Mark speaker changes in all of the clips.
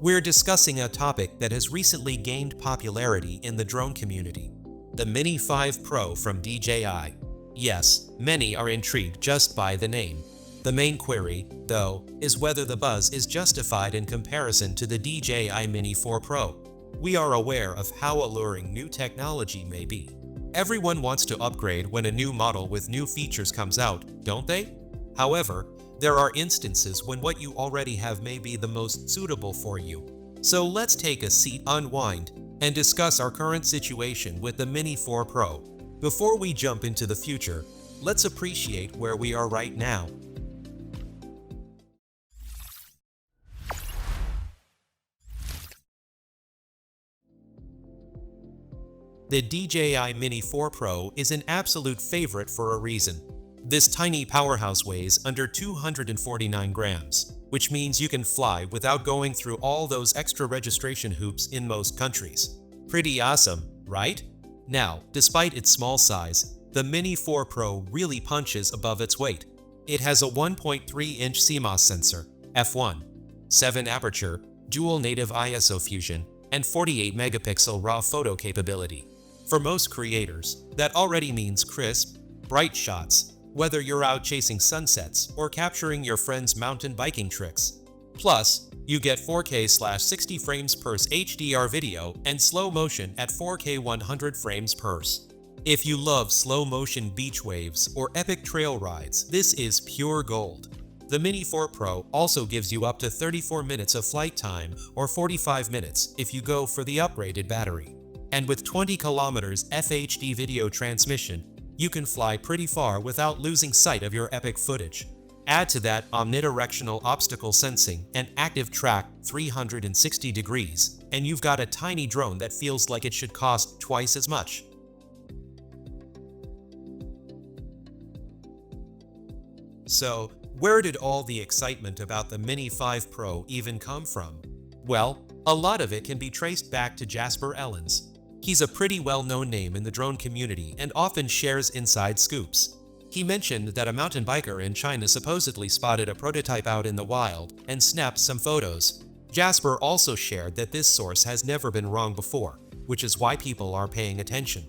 Speaker 1: We're discussing a topic that has recently gained popularity in the drone community, the Mini 5 Pro from DJI. Yes, many are intrigued just by the name. The main query, though, is whether the buzz is justified in comparison to the DJI Mini 4 Pro. We are aware of how alluring new technology may be. Everyone wants to upgrade when a new model with new features comes out, don't they? However, there are instances when what you already have may be the most suitable for you. So let's take a seat, unwind, and discuss our current situation with the Mini 4 Pro. Before we jump into the future, let's appreciate where we are right now. The DJI Mini 4 Pro is an absolute favorite for a reason. This tiny powerhouse weighs under 249 grams, which means you can fly without going through all those extra registration hoops in most countries. Pretty awesome, right? Now, despite its small size, the Mini 4 Pro really punches above its weight. It has a 1.3-inch CMOS sensor, f1, 7 aperture, dual native ISO fusion, and 48-megapixel RAW photo capability. For most creators, that already means crisp, bright shots, whether you're out chasing sunsets or capturing your friend's mountain biking tricks. Plus, you get 4K/60 frames per HDR video and slow motion at 4K 100 frames per. If you love slow motion beach waves or epic trail rides, this is pure gold. The Mini 4 Pro also gives you up to 34 minutes of flight time or 45 minutes if you go for the upgraded battery. And with 20 kilometers FHD video transmission, you can fly pretty far without losing sight of your epic footage. Add to that omnidirectional obstacle sensing and active track 360 degrees, and you've got a tiny drone that feels like it should cost twice as much. So, where did all the excitement about the Mini 5 Pro even come from? Well, a lot of it can be traced back to Jasper Ellens. He's a pretty well-known name in the drone community and often shares inside scoops. He mentioned that a mountain biker in China supposedly spotted a prototype out in the wild and snapped some photos. Jasper also shared that this source has never been wrong before, which is why people are paying attention.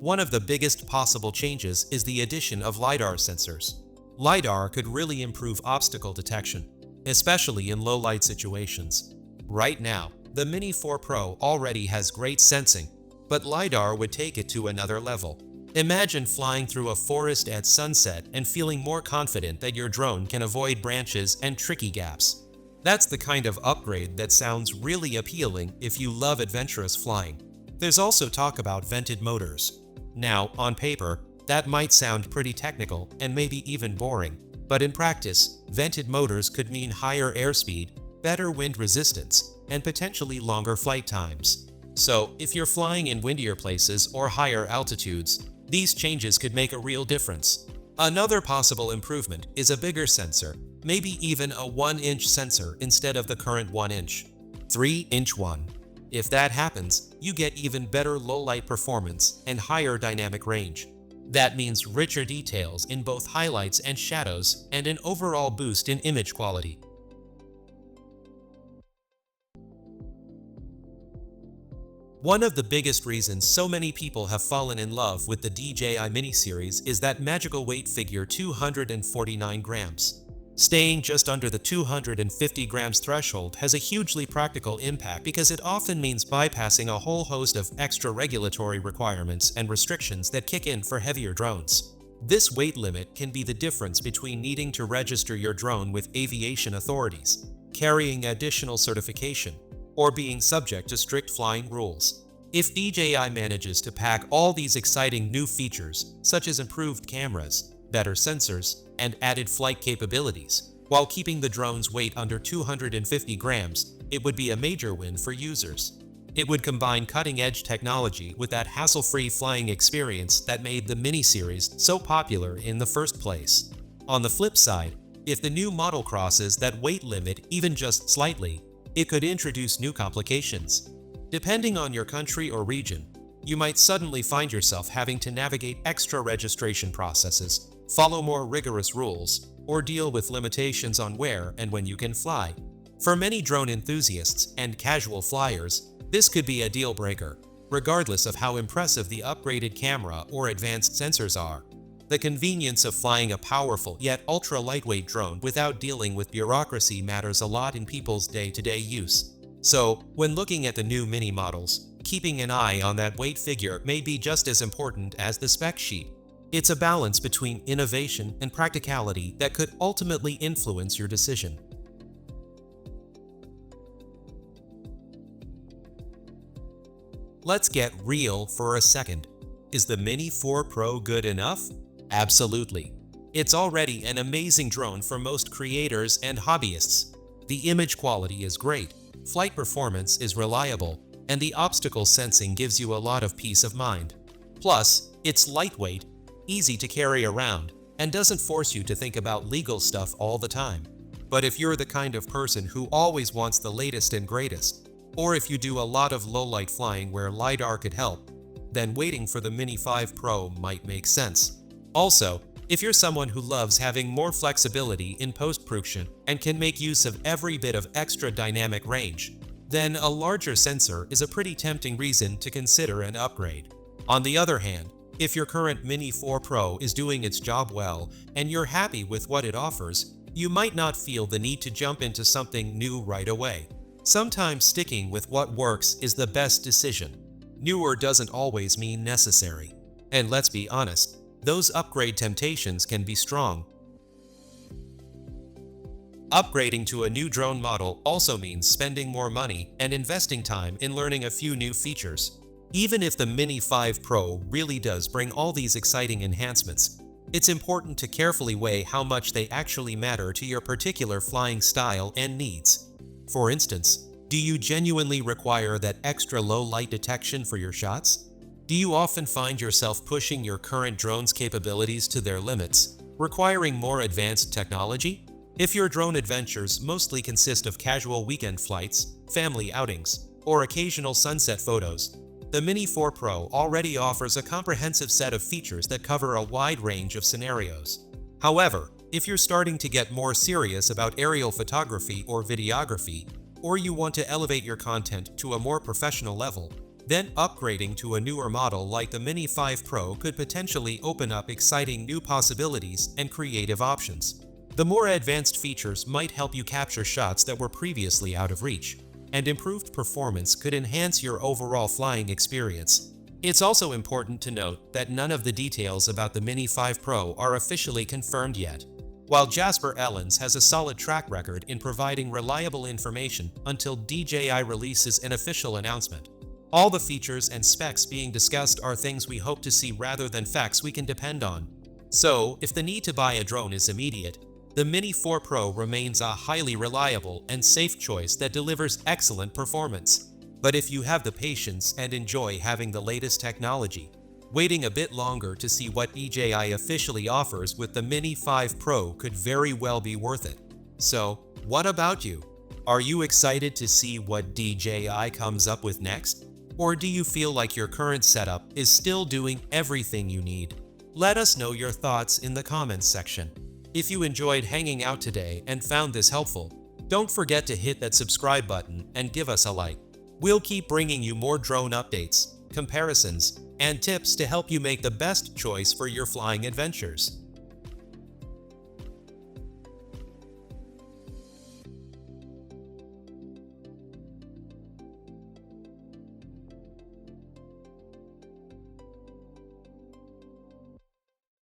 Speaker 1: One of the biggest possible changes is the addition of LiDAR sensors. LiDAR could really improve obstacle detection, especially in low-light situations. Right now, the Mini 4 Pro already has great sensing, but LiDAR would take it to another level. Imagine flying through a forest at sunset and feeling more confident that your drone can avoid branches and tricky gaps. That's the kind of upgrade that sounds really appealing if you love adventurous flying. There's also talk about vented motors. Now, on paper, that might sound pretty technical and maybe even boring, but in practice, vented motors could mean higher airspeed, better wind resistance, and potentially longer flight times. So, if you're flying in windier places or higher altitudes, these changes could make a real difference. Another possible improvement is a bigger sensor, maybe even a 1-inch sensor instead of the current 1-inch. 3-inch one. If that happens, you get even better low-light performance and higher dynamic range. That means richer details in both highlights and shadows and an overall boost in image quality. One of the biggest reasons so many people have fallen in love with the DJI Mini series is that magical weight figure 249 grams. Staying just under the 250 grams threshold has a hugely practical impact because it often means bypassing a whole host of extra regulatory requirements and restrictions that kick in for heavier drones. This weight limit can be the difference between needing to register your drone with aviation authorities, carrying additional certification, or being subject to strict flying rules. If DJI manages to pack all these exciting new features, such as improved cameras, better sensors, and added flight capabilities, while keeping the drone's weight under 250 grams, it would be a major win for users. It would combine cutting-edge technology with that hassle-free flying experience that made the Mini series so popular in the first place. On the flip side, if the new model crosses that weight limit even just slightly, it could introduce new complications. Depending on your country or region, you might suddenly find yourself having to navigate extra registration processes, follow more rigorous rules, or deal with limitations on where and when you can fly. For many drone enthusiasts and casual flyers, this could be a deal breaker, regardless of how impressive the upgraded camera or advanced sensors are. The convenience of flying a powerful yet ultra-lightweight drone without dealing with bureaucracy matters a lot in people's day-to-day use. So, when looking at the new Mini models, keeping an eye on that weight figure may be just as important as the spec sheet. It's a balance between innovation and practicality that could ultimately influence your decision. Let's get real for a second. Is the Mini 4 Pro good enough? Absolutely. It's already an amazing drone for most creators and hobbyists. The image quality is great, flight performance is reliable, and the obstacle sensing gives you a lot of peace of mind. Plus, it's lightweight, easy to carry around, and doesn't force you to think about legal stuff all the time. But if you're the kind of person who always wants the latest and greatest, or if you do a lot of low-light flying where LiDAR could help, then waiting for the Mini 5 Pro might make sense. Also, if you're someone who loves having more flexibility in post-production and can make use of every bit of extra dynamic range, then a larger sensor is a pretty tempting reason to consider an upgrade. On the other hand, if your current Mini 4 Pro is doing its job well and you're happy with what it offers, you might not feel the need to jump into something new right away. Sometimes sticking with what works is the best decision. Newer doesn't always mean necessary. And let's be honest, those upgrade temptations can be strong. Upgrading to a new drone model also means spending more money and investing time in learning a few new features. Even if the Mini 5 Pro really does bring all these exciting enhancements, it's important to carefully weigh how much they actually matter to your particular flying style and needs. For instance, do you genuinely require that extra low light detection for your shots? Do you often find yourself pushing your current drone's capabilities to their limits, requiring more advanced technology? If your drone adventures mostly consist of casual weekend flights, family outings, or occasional sunset photos, the Mini 4 Pro already offers a comprehensive set of features that cover a wide range of scenarios. However, if you're starting to get more serious about aerial photography or videography, or you want to elevate your content to a more professional level, then upgrading to a newer model like the Mini 5 Pro could potentially open up exciting new possibilities and creative options. The more advanced features might help you capture shots that were previously out of reach, and improved performance could enhance your overall flying experience. It's also important to note that none of the details about the Mini 5 Pro are officially confirmed yet. While Jasper Ellens has a solid track record in providing reliable information until DJI releases an official announcement, all the features and specs being discussed are things we hope to see rather than facts we can depend on. So, if the need to buy a drone is immediate, the Mini 4 Pro remains a highly reliable and safe choice that delivers excellent performance. But if you have the patience and enjoy having the latest technology, waiting a bit longer to see what DJI officially offers with the Mini 5 Pro could very well be worth it. So, what about you? Are you excited to see what DJI comes up with next? Or do you feel like your current setup is still doing everything you need? Let us know your thoughts in the comments section. If you enjoyed hanging out today and found this helpful, don't forget to hit that subscribe button and give us a like. We'll keep bringing you more drone updates, comparisons, and tips to help you make the best choice for your flying adventures.